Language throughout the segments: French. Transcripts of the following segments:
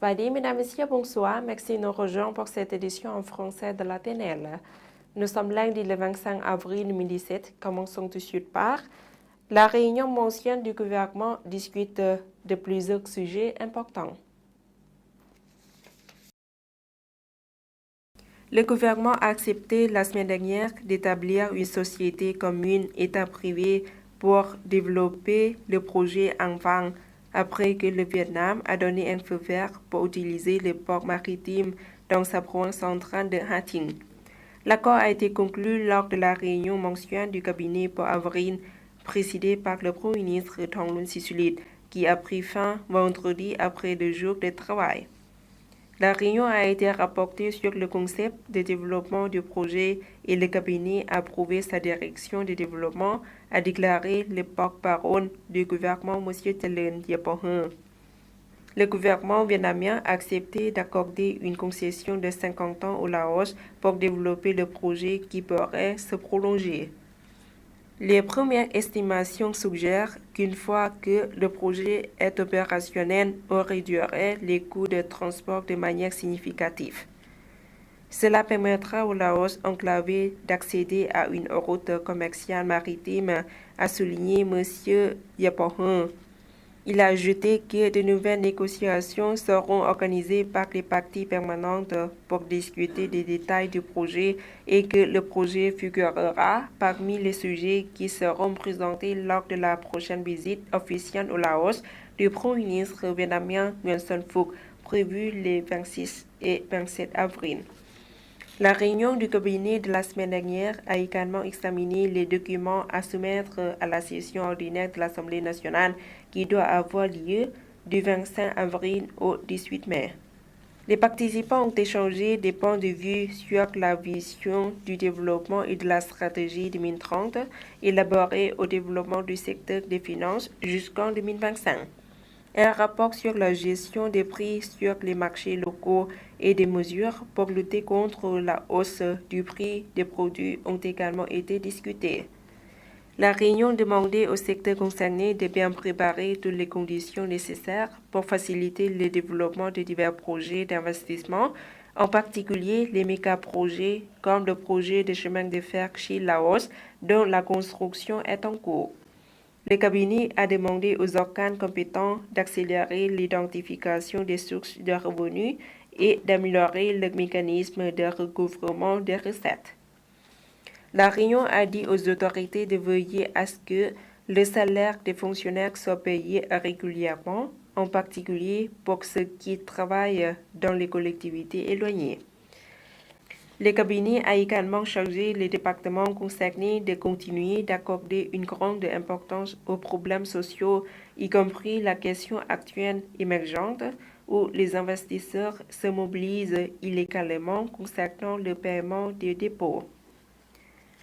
Salut, mesdames et messieurs, bonsoir. Merci de nous rejoindre pour cette édition en français de la TNL. Nous sommes lundi le 25 avril 2017. Commençons tout de suite par la réunion mensuelle du gouvernement discute de plusieurs sujets importants. Le gouvernement a accepté la semaine dernière d'établir une société commune État-privé pour développer le projet en vent après que le Vietnam a donné un feu vert pour utiliser le port maritime dans sa province centrale de Ha Tinh. L'accord a été conclu lors de la réunion mensuelle du cabinet pour avril présidée par le Premier ministre Thongloun Sisoulith qui a pris fin vendredi après 2 jours de travail. La réunion a été rapportée sur le concept de développement du projet et le cabinet a approuvé sa direction de développement, a déclaré le porte-parole du gouvernement M. Telen Yepohin. Le gouvernement vietnamien a accepté d'accorder une concession de 50 ans au Laos pour développer le projet qui pourrait se prolonger. Les premières estimations suggèrent qu'une fois que le projet est opérationnel, on réduirait les coûts de transport de manière significative. Cela permettra au Laos enclavé d'accéder à une route commerciale maritime, a souligné M. Yepohin. Il a ajouté que de nouvelles négociations seront organisées par les parties permanentes pour discuter des détails du projet et que le projet figurera parmi les sujets qui seront présentés lors de la prochaine visite officielle au Laos du Premier ministre vietnamien Nguyen Xuan Phuc prévue les 26 et 27 avril. La réunion du cabinet de la semaine dernière a également examiné les documents à soumettre à la session ordinaire de l'Assemblée nationale qui doit avoir lieu du 25 avril au 18 mai. Les participants ont échangé des points de vue sur la vision du développement et de la stratégie 2030 élaborée au développement du secteur des finances jusqu'en 2025. Un rapport sur la gestion des prix sur les marchés locaux et des mesures pour lutter contre la hausse du prix des produits ont également été discutés. La réunion demandait au secteur concerné de bien préparer toutes les conditions nécessaires pour faciliter le développement de divers projets d'investissement, en particulier les méga-projets comme le projet de chemin de fer chez Laos dont la construction est en cours. Le cabinet a demandé aux organes compétents d'accélérer l'identification des sources de revenus et d'améliorer le mécanisme de recouvrement des recettes. La réunion a dit aux autorités de veiller à ce que le salaire des fonctionnaires soit payé régulièrement, en particulier pour ceux qui travaillent dans les collectivités éloignées. Le cabinet a également chargé les départements concernés de continuer d'accorder une grande importance aux problèmes sociaux, y compris la question actuelle émergente où les investisseurs se mobilisent illégalement concernant le paiement des dépôts.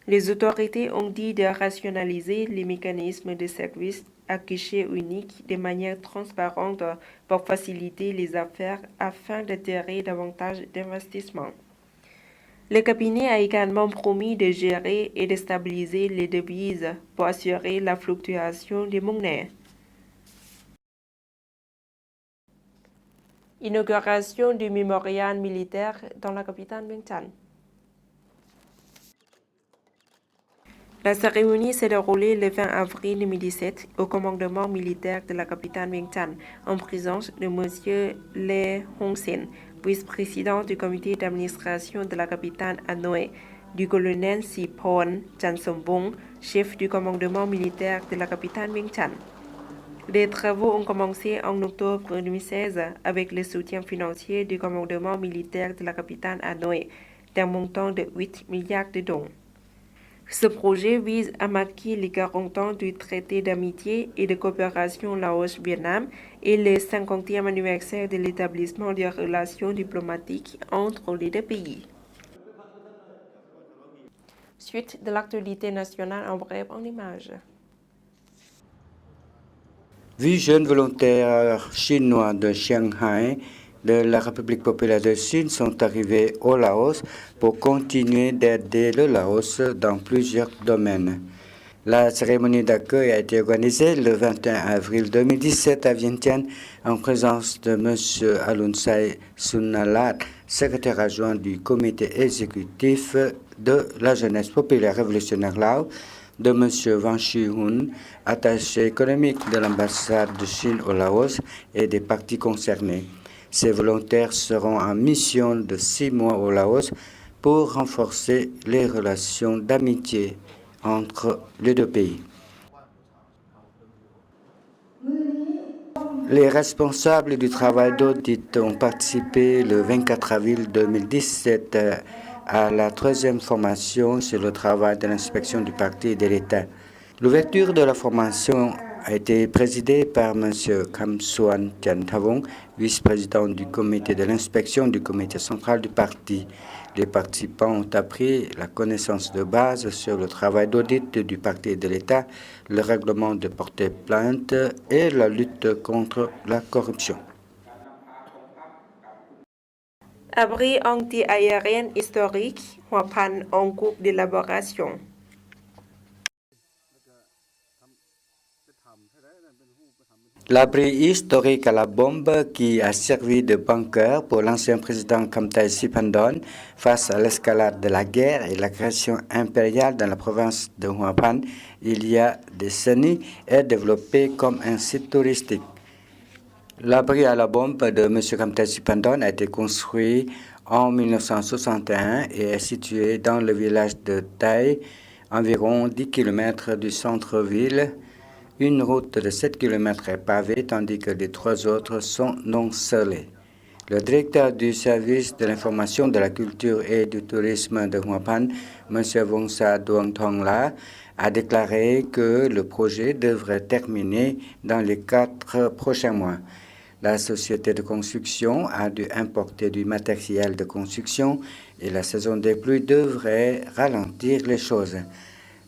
Les autorités ont dit de rationaliser les mécanismes de services à guichet unique de manière transparente pour faciliter les affaires afin d'attirer davantage d'investissements. Le cabinet a également promis de gérer et de stabiliser les devises pour assurer la fluctuation des monnaies. Inauguration du mémorial militaire dans la capitale Vientiane. La cérémonie s'est déroulée le 20 avril 2017 au commandement militaire de la capitale Vientiane en présence de M. Lê Hồng Sen, vice-président du comité d'administration de la capitale Hanoï, du colonel Sipon Chansombong, chef du commandement militaire de la capitale Vientiane. Les travaux ont commencé en octobre 2016 avec le soutien financier du commandement militaire de la capitale Hanoï d'un montant de 8 milliards de dong. Ce projet vise à marquer les 40 ans du traité d'amitié et de coopération Laos-Vietnam et le 50e anniversaire de l'établissement des relations diplomatiques entre les deux pays. Suite de l'actualité nationale en bref en images. 8 jeunes volontaires chinois de Shanghai de la République populaire de Chine sont arrivés au Laos pour continuer d'aider le Laos dans plusieurs domaines. La cérémonie d'accueil a été organisée le 21 avril 2017 à Vientiane en présence de M. Alunsai Sunnalat, secrétaire adjoint du comité exécutif de la jeunesse populaire révolutionnaire Lao, de M. Wang Shihun, attaché économique de l'ambassade de Chine au Laos et des parties concernées. Ces volontaires seront en mission de 6 mois au Laos pour renforcer les relations d'amitié entre les deux pays. Les responsables du travail d'audit ont participé le 24 avril 2017 à la 3e formation sur le travail de l'inspection du parti et de l'État. L'ouverture de la formation a été présidée par M. Kamsuan Tiantavong, vice-président du comité de l'inspection du comité central du parti. Les participants ont appris la connaissance de base sur le travail d'audit du parti et de l'État, le règlement de porter plainte et la lutte contre la corruption. Abri anti-aérienne historique, Huapan en cours d'élaboration. L'abri historique à la bombe qui a servi de bunker pour l'ancien président Khamtai Siphandone face à l'escalade de la guerre et l'agression impériale dans la province de Huapan il y a des décennies est développé comme un site touristique. L'abri à la bombe de M. Khamtai Siphandone a été construit en 1961 et est situé dans le village de Tai, environ 10 km du centre-ville. Une route de 7 km est pavée, tandis que les 3 autres sont non scellées. Le directeur du service de l'information, de la culture et du tourisme de Huapan, M. Vongsa Duongthongla, a déclaré que le projet devrait terminer dans les 4 prochains mois. La société de construction a dû importer du matériel de construction et la saison des pluies devrait ralentir les choses.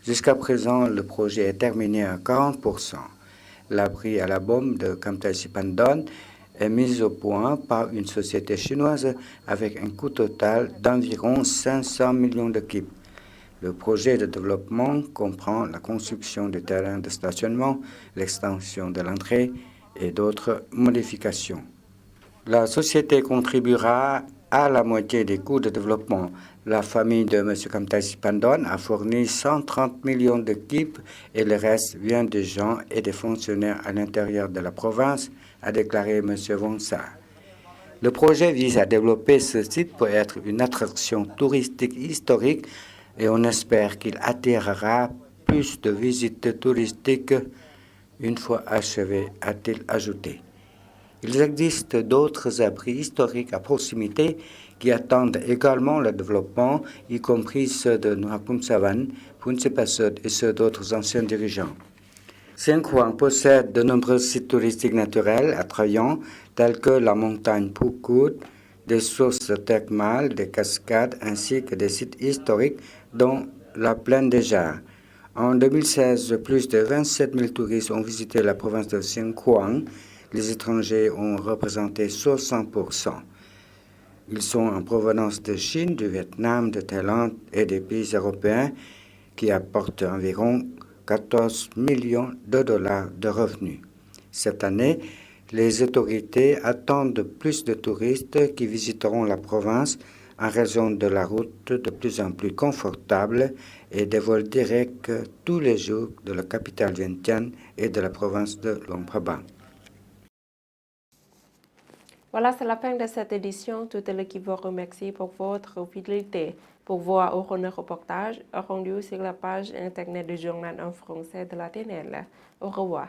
Jusqu'à présent, le projet est terminé à 40%. L'abri à la bombe de Khamtai Siphandone est mis au point par une société chinoise avec un coût total d'environ 500 millions de kip. Le projet de développement comprend la construction du terrain de stationnement, l'extension de l'entrée et d'autres modifications. La société contribuera à la moitié des coûts de développement. La famille de M. Khamtai Siphandone a fourni 130 millions de kip et le reste vient des gens et des fonctionnaires à l'intérieur de la province, a déclaré M. Vongsa. Le projet vise à développer ce site pour être une attraction touristique historique et on espère qu'il attirera plus de visites touristiques une fois achevé, a-t-il ajouté. Il existe d'autres abris historiques à proximité qui attendent également le développement, y compris ceux de Nuakum Savan, Punsepasod et ceux d'autres anciens dirigeants. Sieng Khoang possède de nombreux sites touristiques naturels attrayants tels que la montagne Phukut, des sources thermales, des cascades ainsi que des sites historiques dont la plaine des Jarres. En 2016, plus de 27 000 touristes ont visité la province de Sieng Khoang. Les étrangers ont représenté 60%. Ils sont en provenance de Chine, du Vietnam, de Thaïlande et des pays européens qui apportent environ 14 millions de dollars de revenus. Cette année, les autorités attendent plus de touristes qui visiteront la province en raison de la route de plus en plus confortable et des vols directs tous les jours de la capitale Vientiane et de la province de Luang Prabang. Voilà, c'est la fin de cette édition. Toute l'équipe vous remercie pour votre fidélité. Pour voir aucun reportage, rendez-vous sur la page internet du journal en français de la TNL. Au revoir.